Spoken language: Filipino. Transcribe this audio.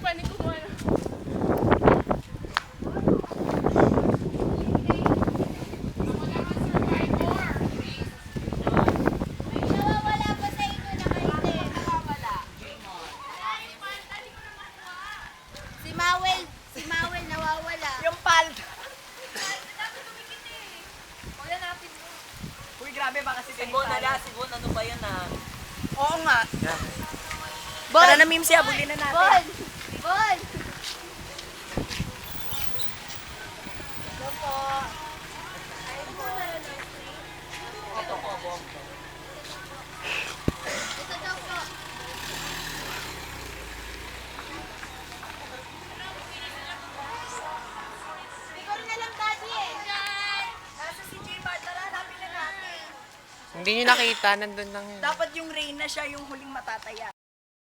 pani kumuha na. Nawawala pa sa inyo na kayo din. Si Mawel nawawala. Yung palda. Dapat tumikit eh. Wala natin mo. Uy, grabe ba kasi Sibon na lang, Sibon, ano ba yan ah? Oo nga. Bon! Tara na, Mim, siya, bulin na natin. Bon! Bon! Hello po. Ito po, Bong. Ito daw po. Siguro na lang daddy eh. Nasa si J. Tara, hanapin na natin. Hindi nyo nakita, nandun lang yun. Dapat yung Reyna siya yung huling matataya.